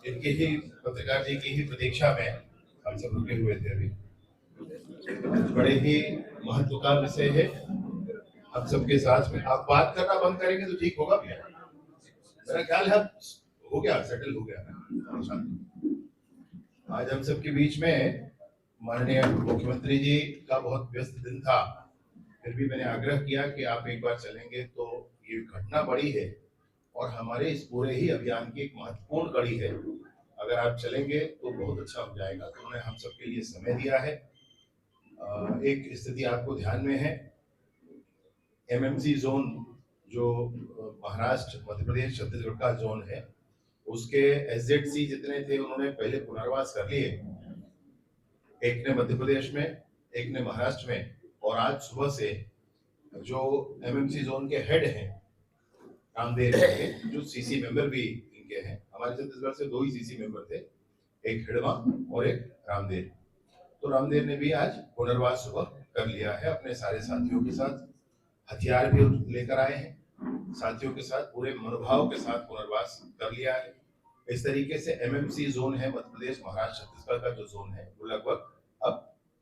इनकी ही पत्रकार जी की ही प्रतीक्षा में हम सब रुके हुए थे अभी। बड़े ही महत्व का विषय है हम सबके साथ में। आप बात करना बंद करेंगे तो ठीक होगा भैया। मेरा ख्याल है हो गया, सेटल हो गया। आज हम सबके बीच में माननीय मुख्यमंत्री जी का बहुत व्यस्त दिन था, फिर भी मैंने आग्रह किया कि आप एक बार चलेंगे तो ये घटना बड़ी है और हमारे इस पूरे ही अभियान की एक महत्वपूर्ण कड़ी है, अगर आप चलेंगे तो बहुत अच्छा हो जाएगा। तो उन्होंने हम सबके लिए समय दिया है। एक स्थिति आपको ध्यान में है, एमएमसी जोन जो महाराष्ट्र, मध्य प्रदेश, छत्तीसगढ़ का जोन है, उसके एसजेडसी जितने थे उन्होंने पहले पुनर्वास कर लिए। एक ने मध्य प्रदेश में, एक ने महाराष्ट्र में, और आज सुबह से जो एमएमसी जोन के हेड हैं रामदेव के, जो सीसी मेंबर भी इनके हैं, हमारे छत्तीसगढ़ से 2 ही सीसी मेंबर थे, एक हिडमा और एक रामदेव। तो रामदेव ने भी आज पुनर्वास सुबह कर लिया है अपने सारे साथियों के साथ, हथियार भी लेकर आए हैं, साथियों के साथ पूरे मनोभाव के साथ पुनर्वास कर लिया है। इस तरीके से एमएमसी जोन है मध्य प्रदेश, महाराष्ट्र, छत्तीसगढ़ का जो जोन है वो लगभग अब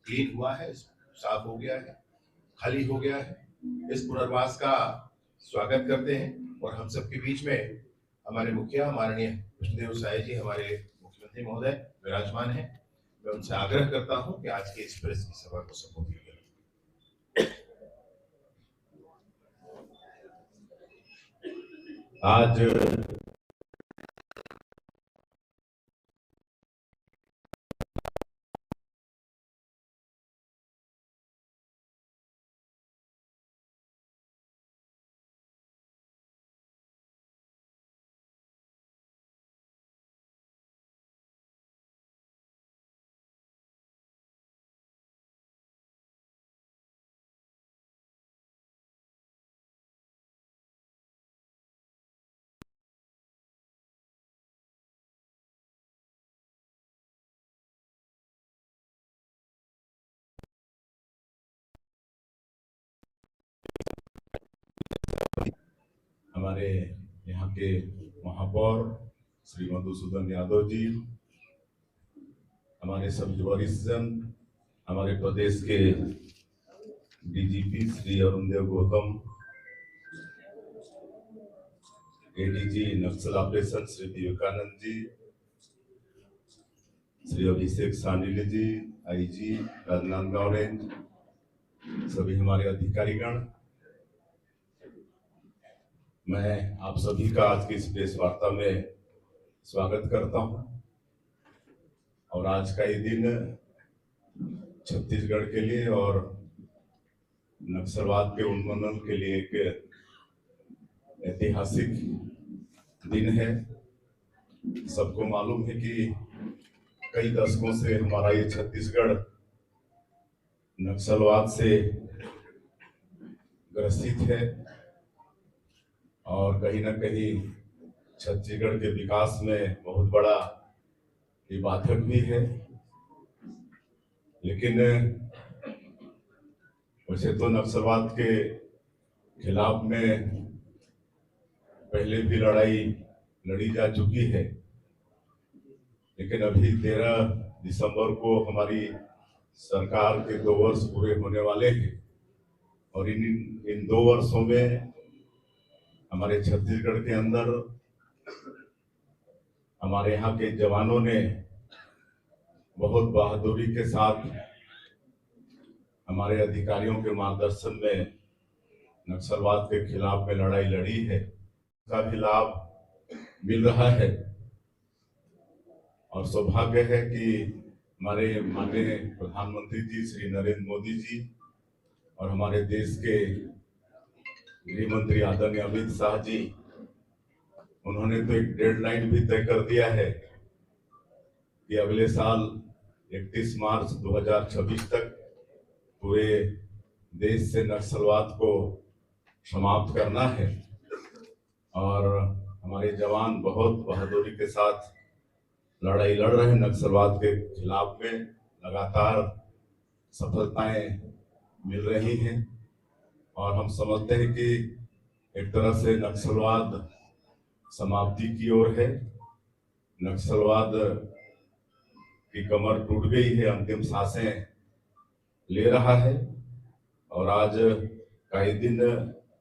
क्लीन हुआ है, साफ हो गया है, खाली हो गया है। इस पुनर्वास का स्वागत करते हैं और हम सबके बीच में हमारे मुखिया माननीय कृष्णदेव साय जी, हमारे मुख्यमंत्री महोदय विराजमान हैं। मैं उनसे आग्रह करता हूं कि आज की इस प्रेस की सभा को संबोधित करें। आज हमारे यहाँ के महापौर श्री मधुसूदन यादव जी, हमारे सभी वरिष्ठ जन, हमारे प्रदेश के डीजीपी श्री अरुण देव गौतम, एडीजी नक्सल ऑपरेशन श्री विवेकानंद जी, श्री अभिषेक सानिल जी, आईजी राजनांदगांव रेंज, सभी हमारे अधिकारीगण, मैं आप सभी का आज की इस प्रेस वार्ता में स्वागत करता हूं। और आज का ये दिन छत्तीसगढ़ के लिए और नक्सलवाद के उन्मूलन के लिए एक ऐतिहासिक दिन है। सबको मालूम है कि कई दशकों से हमारा ये छत्तीसगढ़ नक्सलवाद से ग्रसित है और कहीं ना कहीं छत्तीसगढ़ के विकास में बहुत बड़ा ये बाधक भी है। लेकिन वैसे तो नक्सलवाद के खिलाफ में पहले भी लड़ाई लड़ी जा चुकी है, लेकिन अभी 13 दिसंबर को हमारी सरकार के 2 वर्ष पूरे होने वाले हैं और इन 2 वर्षों में हमारे छत्तीसगढ़ के अंदर हमारे यहाँ के जवानों ने बहुत बहादुरी के साथ हमारे अधिकारियों के मार्गदर्शन में नक्सलवाद के खिलाफ में लड़ाई लड़ी है, का भी लाभ मिल रहा है। और सौभाग्य है कि हमारे माननीय प्रधानमंत्री जी श्री नरेंद्र मोदी जी और हमारे देश के गृह मंत्री आदरणीय अमित शाह जी, उन्होंने तो एक डेडलाइन भी तय कर दिया है कि अगले साल 31 मार्च 2026 तक पूरे देश से नक्सलवाद को समाप्त करना है। और हमारे जवान बहुत बहादुरी के साथ लड़ाई लड़ रहे हैं नक्सलवाद के खिलाफ में, लगातार सफलताएं मिल रही हैं और हम समझते हैं कि एक तरह से नक्सलवाद समाप्ति की ओर है। नक्सलवाद की कमर टूट गई है, अंतिम सांसें ले रहा है। और आज का ही दिन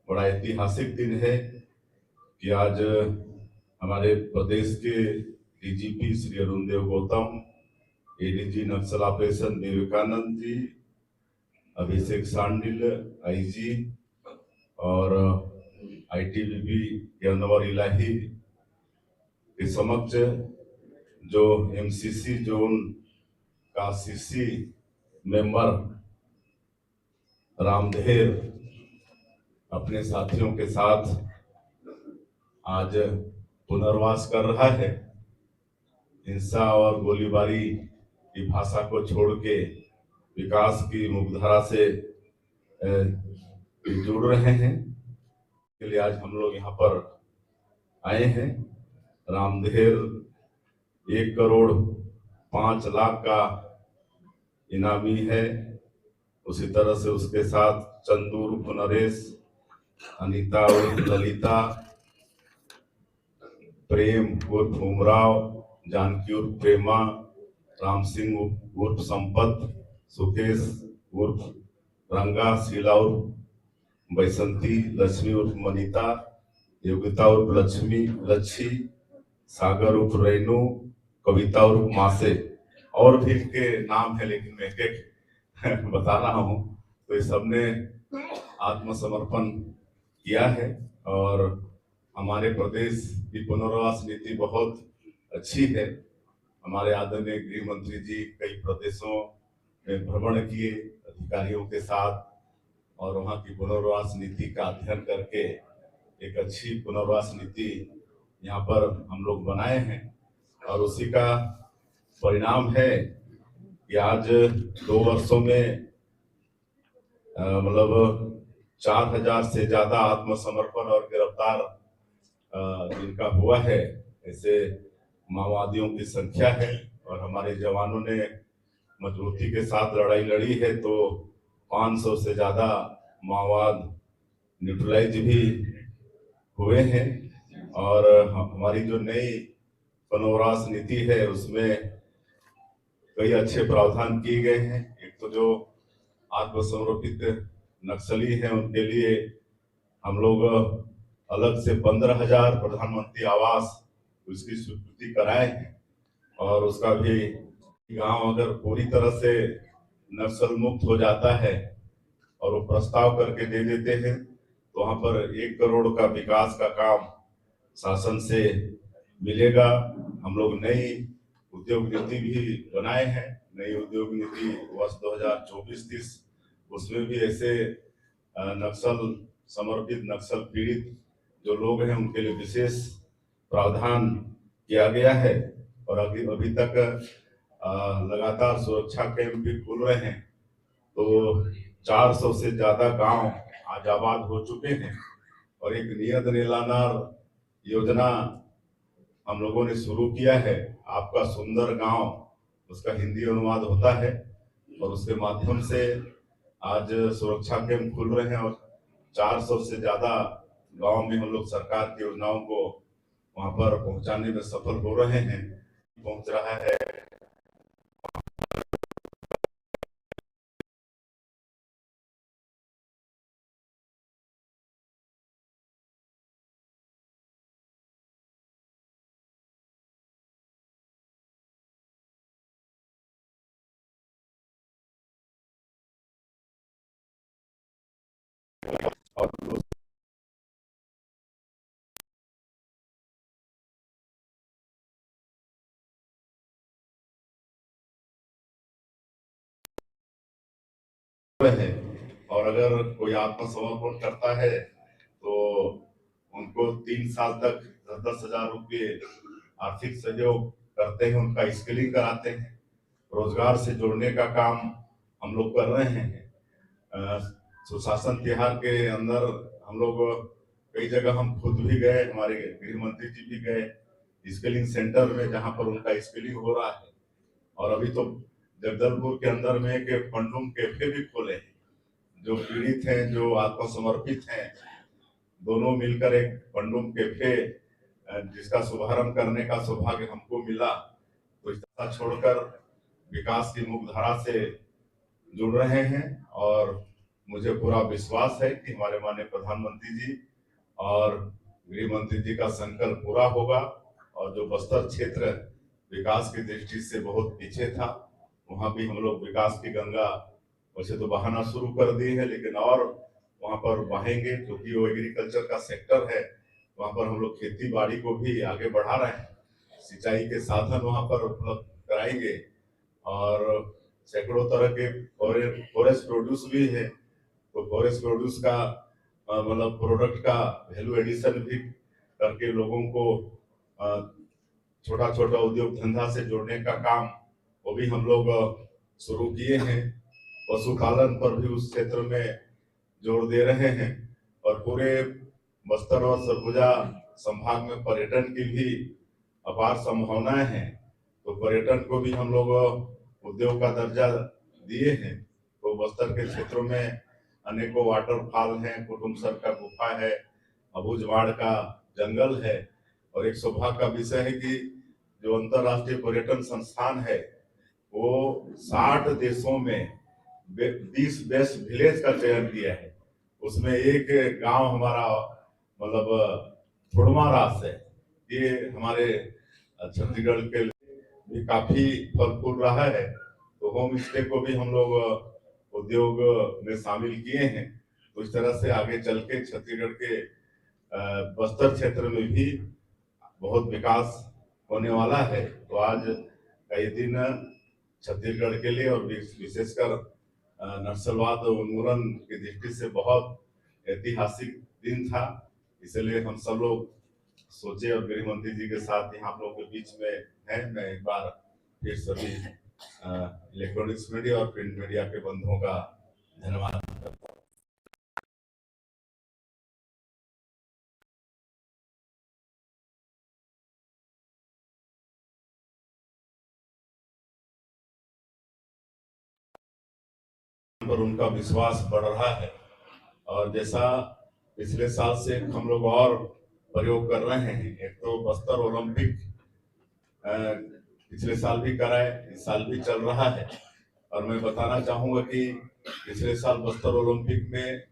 बड़ा ऐतिहासिक दिन है कि आज हमारे प्रदेश के डीजीपी श्री अरुण देव गौतम, एडीजी नक्सल ऑपरेशन विवेकानंद जी, अभिषेक सांडिल आईजी और आईटीबीपी के अनवर इलाही के समक्ष जो एमसीसी जोन का सीसी मेंबर रामधेर अपने साथियों के साथ आज पुनर्वास कर रहा है। हिंसा और गोलीबारी की भाषा को छोड़ के विकास की मुखधारा से जुड़ रहे हैं। के लिए आज हम लोग यहाँ पर आए हैं। रामधेर 1,05,00,000 का इनामी है। उसी तरह से उसके साथ चंदू उर्फ नरेश, अनीता उर्फ ललिता, प्रेम उर्फ उमराव, जानकी उर्फ प्रेमा, राम सिंह उर्फ संपत, सुकेश उर्फ रंगा, शीला उर्फ बैसंती, लक्ष्मी उर्फ मनीता, योगिता उर्फ लच्छी, सागर उर्फ रेनू, कविता उर्फ मासे। और भी इनके नाम है, लेकिन मैं एक बता रहा हूँ। तो ये सबने आत्मसमर्पण किया है। और हमारे प्रदेश की पुनर्वास नीति बहुत अच्छी है। हमारे आदरणीय गृह मंत्री जी कई प्रदेशों में भ्रमण किए अधिकारियों के साथ और वहाँ की पुनर्वास नीति का अध्ययन करके एक अच्छी पुनर्वास नीति यहाँ पर हम लोग बनाए हैं। और उसी का परिणाम है कि आज 2 वर्षों में मतलब 4,000 से ज्यादा आत्मसमर्पण और गिरफ्तार जिनका हुआ है, ऐसे माओवादियों की संख्या है। और हमारे जवानों ने मजबूती के साथ लड़ाई लड़ी है, तो 500 से ज्यादा माओवाद न्यूट्रलाइज भी हुए हैं। और हमारी जो नई पुनर्वास नीति है उसमें कई अच्छे प्रावधान किए गए हैं। एक तो जो आत्मसमर्पित नक्सली हैं उनके लिए हम लोग अलग से 15,000 प्रधानमंत्री आवास उसकी स्वीकृति कराए हैं। और उसका भी गांव अगर पूरी तरह से नक्सल मुक्त हो जाता है और वो प्रस्ताव करके दे देते हैं तो वहां पर 1 करोड़ का विकास का काम शासन से मिलेगा। हम लोग नई उद्योग नीति भी बनाए हैं। नई उद्योग नीति वर्ष 2024-30 उसमें भी ऐसे नक्सल समर्पित, नक्सल पीड़ित जो लोग हैं उनके लिए विशेष प्रावधान किया गया है। और अभी तक लगातार सुरक्षा कैंप भी खुल रहे हैं। तो 400 से ज्यादा गांव आज आबाद हो चुके हैं। और एक नियत नीलानार योजना हम लोगों ने शुरू किया है, आपका सुंदर गांव, उसका हिंदी अनुवाद होता है। और उसके माध्यम से आज सुरक्षा कैंप खुल रहे हैं और 400 से ज्यादा गांव में हम लोग सरकार की योजनाओं को वहां पर पहुंचाने में सफल हो रहे हैं। पहुंच रहा है और है। और अगर कोई आत्मसमर्पण करता है तो उनको 3 साल तक 10,000 रुपये आर्थिक सहयोग करते हैं, उनका स्किलिंग कराते हैं, रोजगार से जोड़ने का काम हम लोग कर रहे हैं। सुशासन तिहार के अंदर हम लोग कई जगह हम खुद भी गए, हमारे गृह मंत्री जी भी गए स्किलिंग सेंटर में जहां पर उनका स्किलिंग हो रहा है। और अभी तो जगदलपुर के अंदर में एक पंडुम कैफे भी खोले हैं। जो पीड़ित हैं, जो आत्मसमर्पित हैं, दोनों मिलकर एक पंडुम कैफे जिसका शुभारंभ करने का सौभाग्य हमको मिला, तो इसका छोड़कर विकास की मुख्यधारा से जुड़ रहे हैं। और मुझे पूरा विश्वास है कि हमारे माननीय प्रधानमंत्री जी और गृह मंत्री जी का संकल्प पूरा होगा। और जो बस्तर क्षेत्र विकास की दृष्टि से बहुत पीछे था, वहां भी हम लोग विकास की गंगा वैसे तो बहाना शुरू कर दी है, लेकिन और वहां पर बहाएंगे, क्योंकि वो एग्रीकल्चर का सेक्टर है। वहां पर हम लोग खेती बाड़ी को भी आगे बढ़ा रहे हैं, सिंचाई के साधन वहां पर उपलब्ध कराएंगे। और सैकड़ों तरह के फॉरेस्ट प्रोड्यूस भी है, तो फॉरेस्ट प्रोड्यूस का मतलब प्रोडक्ट का वैल्यू एडिशन भी करके लोगों को छोटा छोटा उद्योग धंधा से जोड़ने का काम वो भी हम लोग शुरू किए हैं। पशुपालन पर भी उस क्षेत्र में जोर दे रहे हैं। और पूरे बस्तर और सरगुजा संभाग में पर्यटन की भी अपार संभावनाएं हैं, तो पर्यटन को भी हम लोग उद्योग का दर्जा दिए हैं। तो बस्तर के क्षेत्रों में अनेकों वाटरफॉल हैं, कुटुमसर का गुफा है, अबूझमाड़ का जंगल है। और एक सौभाग्य का विषय है कि जो अंतरराष्ट्रीय पर्यटन संस्थान है वो 60 देशों में 20 बेस्ट विलेज का चयन किया है। उसमें एक गांव हमारा मतलब थुड़मा रास है। ये हमारे छत्तीसगढ़ के लिए भी काफी फल फूल रहा है। तो होम स्टे को भी हम लोग उद्योग में शामिल किए हैं। तो इस तरह से आगे चल के छत्तीसगढ़ के बस्तर क्षेत्र में भी बहुत विकास होने वाला है। तो आज का ये दिन छत्तीसगढ़ के लिए और विशेषकर नक्सलवाद उन्मूलन की दृष्टि से बहुत ऐतिहासिक दिन था। इसलिए हम सब लोग सोचे और गृह मंत्री जी के साथ यहाँ आप लोगों के बीच में है। मैं एक बार फिर सभी इलेक्ट्रॉनिक्स मीडिया और प्रिंट मीडिया के बंधुओं का धन्यवाद करता हूँ। पर उनका विश्वास बढ़ रहा है। और जैसा पिछले साल से हम लोग और प्रयोग कर रहे हैं, एक तो बस्तर ओलंपिक पिछले साल भी कराए, इस साल भी चल रहा है। और मैं बताना चाहूंगा कि पिछले साल बस्तर ओलंपिक में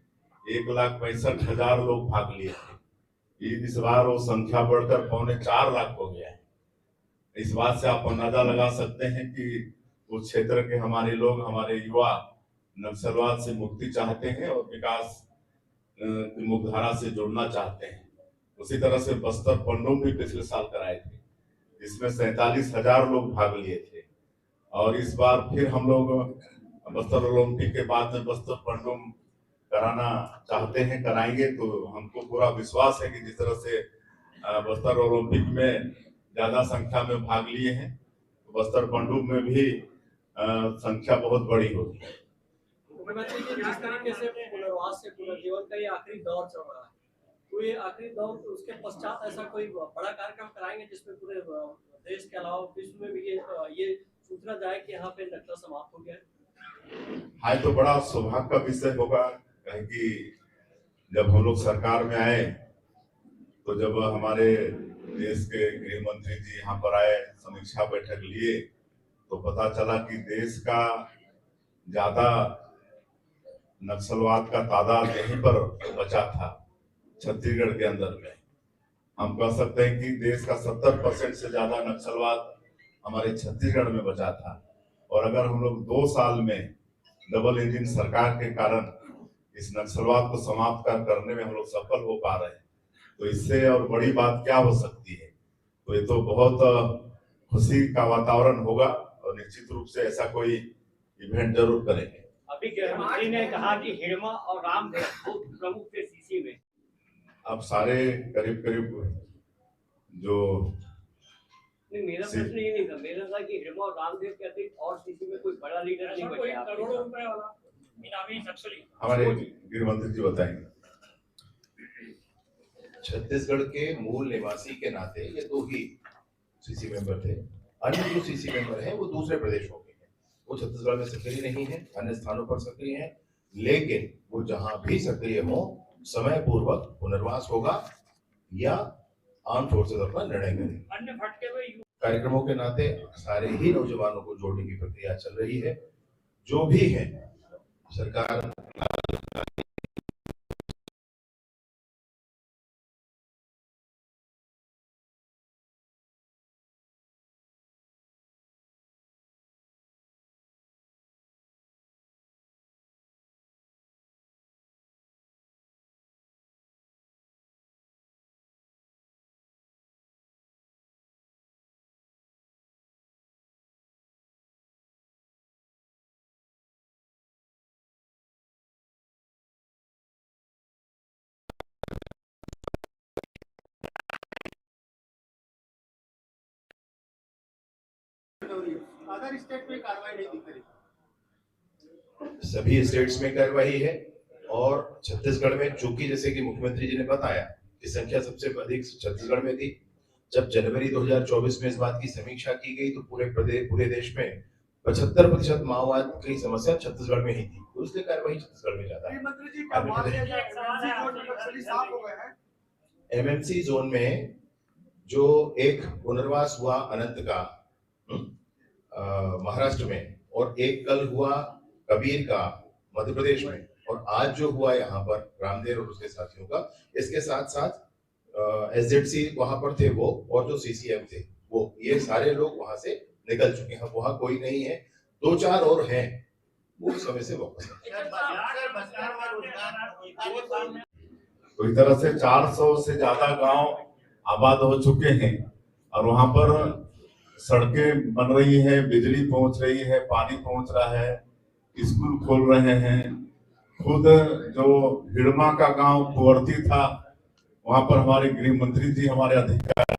1,65,000 लोग भाग लिए थे। इस बार वो संख्या बढ़कर 3.25 लाख हो गया है। इस बात से आप अंदाजा लगा सकते हैं कि उस क्षेत्र के हमारे लोग, हमारे युवा नक्सलवाद से मुक्ति चाहते हैं और विकास की मुख्यधारा से जुड़ना चाहते हैं। उसी तरह से बस्तर पंडुम भी पिछले साल कराए थे, जिसमें 47,000 लोग भाग लिए थे। और इस बार फिर हम लोग बस्तर ओलंपिक के बाद में बस्तर पंडुम कराना चाहते हैं, कराएंगे। तो हमको पूरा विश्वास है कि जिस तरह से बस्तर ओलंपिक में ज्यादा संख्या में भाग लिए हैं, तो बस्तर पंडुम में भी संख्या बहुत बड़ी होगी। जिस तरीके से पुनर्वास से पुनर्जीवन का ये आखिरी दौर चल रहा है, तो ये आखिरी दौर उसके पश्चात ऐसा कोई बड़ा कार्यक्रम कराएंगे जिसमें पूरे देश के अलावा विश्व में भी ये सूचना जाए कि यहाँ पे नक्सल समाप्त हो गया? हाँ, तो बड़ा सौभाग्य का विषय होगा। कहीं कि जब हम लोग सरकार में आए, तो जब हमारे देश के गृह मंत्री जी यहाँ पर आए, समीक्षा बैठक लिए, तो पता चला कि देश का ज्यादा नक्सलवाद का तादाद यहीं पर बचा था, छत्तीसगढ़ के अंदर में। हम कह सकते हैं कि देश का 70% से ज्यादा नक्सलवाद हमारे छत्तीसगढ़ में बचा था। और अगर हम लोग 2 साल में डबल इंजन सरकार के कारण इस नक्सलवाद को समाप्त करने में हम लोग सफल हो पा रहे हैं, तो इससे और बड़ी बात क्या हो सकती है। तो ये तो बहुत खुशी का वातावरण होगा और निश्चित रूप से ऐसा कोई इवेंट जरूर करेंगे। अभी गृह मंत्री ने कहा कि हिड़मा और रामदेव दो प्रमुख थे सीसी में। अब सारे करीब जो मेरा प्रश्न ये नहीं था, मेरा था कि हिड़मा और रामदेव के अतिरिक्त और सीसी में कोई बड़ा लीडर नहीं बचा। करोड़ों रुपए वाला इनामी नक्सली हमारे गृह मंत्री जी बताएंगे। छत्तीसगढ़ के मूल निवासी के नाते ये 2 ही सीसी मेंबर थे। अन्य जो सीसी मेंबर हैं वो दूसरे प्रदेशों के हैं, वो छत्तीसगढ़ में सक्रिय नहीं है, अन्य स्थानों पर सक्रिय हैं। लेकिन वो जहां भी सक्रिय हो, समय पूर्वक पुनर्वास होगा या आर्म फोर्सेस अपना निर्णय करें। अन्य भटके हुए कार्यक्रमों के नाते सारे ही नौजवानों को जोड़ने की प्रक्रिया चल रही है। जो भी है सरकार अदर स्टेट में कार्रवाई नहीं दिख रही। सभी स्टेट्स में कार्रवाई है और छत्तीसगढ़ में, चूंकि जैसे कि मुख्यमंत्री जी ने बताया कि संख्या सबसे अधिक छत्तीसगढ़ में थी। जब जनवरी 2024 में इस बात की समीक्षा की गई तो पूरे देश में 75% माओवाद की समस्या छत्तीसगढ़ में ही थी, तो इसलिए कार्रवाई छत्तीसगढ़ में ज्यादा है। मंत्री जी का मान लिया जाए जोन में नक्सली साफ हो गए हैं। एमएमसी जोन में जो एक पुनर्वास हुआ अनंत का महाराष्ट्र में, और एक कल हुआ कबीर का मध्य प्रदेश में, और आज जो हुआ यहाँ पर रामदेव और उसके साथियों का, इसके साथ साथ एसजेडसी वहां पर थे वो, और जो सीसीएम थे वो, ये सारे लोग वहां से निकल चुके हैं। वहां कोई नहीं है, 2-4 और हैं वो समय से वापस। तो इस तरह से 400 से ज्यादा गांव आबाद हो चुके हैं और वहां पर सड़कें बन रही है, बिजली पहुंच रही है, पानी पहुंच रहा है, स्कूल खोल रहे हैं। खुद जो हिड़मा का गांव कुंवरती था, वहां पर हमारे गृह मंत्री जी, हमारे अधिकारी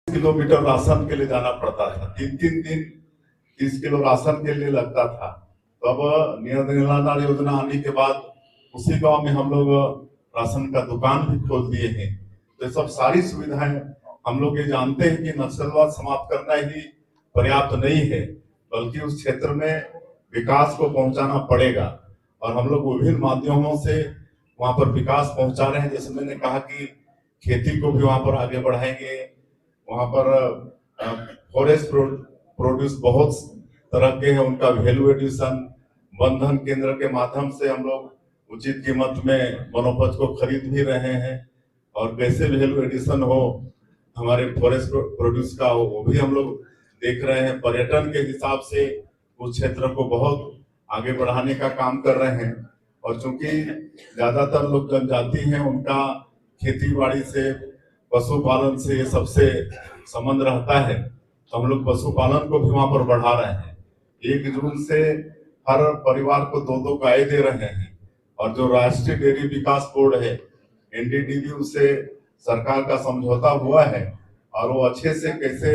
किलोमीटर राशन के लिए जाना पड़ता था। 3-3 दिन 30 किलो राशन के लिए लगता था। तो अब निराधार योजना आने के बाद उसी गांव में हम लोग राशन का दुकान भी खोल दिए हैं। तो सब सारी सुविधाएं हम लोग ये जानते हैं कि नक्सलवाद समाप्त करना ही पर्याप्त नहीं है, बल्कि उस क्षेत्र में विकास को पहुंचाना पड़ेगा। और हम लोग विभिन्न माध्यमों से वहां पर विकास पहुंचा रहे हैं। जैसे मैंने कहा कि खेती को भी वहां पर आगे बढ़ाएंगे। वहां पर फॉरेस्ट प्रोड्यूस बहुत तरह के हैं, उनका वैल्यू एडिशन बंधन केंद्र के माध्यम से हम लोग उचित कीमत में वनोपज को खरीद भी रहे हैं। और कैसे वैल्यू एडिशन हो हमारे फॉरेस्ट प्रोड्यूस का, वो भी हम लोग देख रहे हैं। पर्यटन के हिसाब से उस क्षेत्र को बहुत आगे बढ़ाने का काम कर रहे हैं। और चूंकि ज्यादातर लोग जनजाति हैं, उनका खेती बाड़ी से, पशुपालन से ये सबसे संबंध रहता है, तो हम लोग पशुपालन को भी वहां पर बढ़ा रहे हैं। 1 जून से हर परिवार को 2-2 गाय दे रहे हैं। और जो राष्ट्रीय डेयरी विकास बोर्ड है NDDB, उससे सरकार का समझौता हुआ है और वो अच्छे से कैसे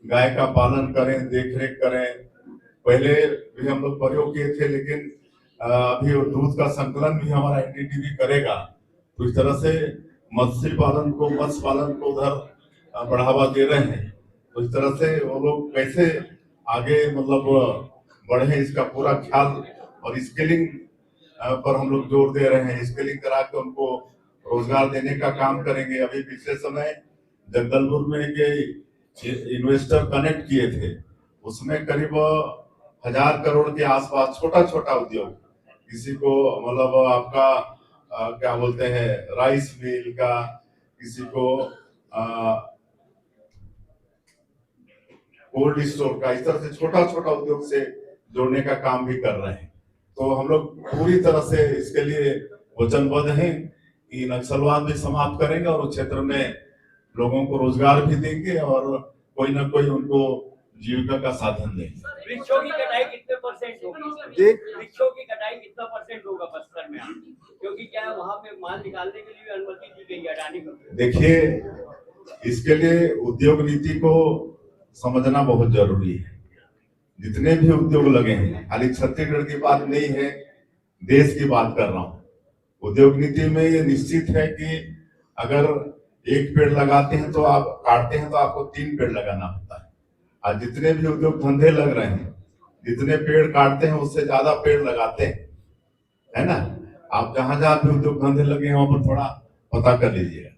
गाय का पालन करें, देख रेख करें। पहले भी हम लोग प्रयोग किए थे, लेकिन अभी दूध का संकलन भी हमारा NDDB करेगा। तो इस तरह से मत्स्य पालन को उधर बढ़ावा दे रहे हैं। तो इस तरह से वो लोग कैसे आगे मतलब बढ़े, इसका पूरा ख्याल और स्किलिंग पर हम लोग जोर दे रहे हैं। स्किलिंग करा के उनको रोजगार देने का काम करेंगे। अभी पिछले समय जगदलपुर में एक इन्वेस्टर कनेक्ट किए थे, उसमें करीब 1000 करोड़ के आसपास छोटा छोटा उद्योग, किसी को मतलब आपका क्या बोलते हैं राइस मिल का, किसी को कोल्ड स्टोर का, इस तरह से छोटा छोटा उद्योग से जोड़ने का काम भी कर रहे हैं। तो हम लोग पूरी तरह से इसके लिए वचनबद्ध हैं कि नक्सलवाद भी समाप्त करेंगे और उस क्षेत्र में लोगों को रोजगार भी देंगे और कोई ना कोई उनको जीविका का साधन देंगे। वृक्षों की कटाई कितने % होगी? वृक्षों की कटाई कितना % होगा बस्तर में? क्योंकि क्या है वहाँ पे माल निकालने के लिए अनुमति दी गई है अडानी को। देखिए, इसके लिए उद्योग नीति को समझना बहुत जरूरी है। जितने भी उद्योग लगे हैं, खाली छत्तीसगढ़ की बात नहीं है, देश की बात कर रहा हूँ। उद्योग नीति में ये निश्चित है कि अगर एक पेड़ लगाते हैं तो आप काटते हैं तो आपको 3 पेड़ लगाना होता है। आज जितने भी उद्योग धंधे लग रहे हैं, जितने पेड़ काटते हैं उससे ज्यादा पेड़ लगाते हैं, है ना। आप जहां जहां भी उद्योग धंधे लगे हैं वहां पर थोड़ा पता कर लीजिएगा।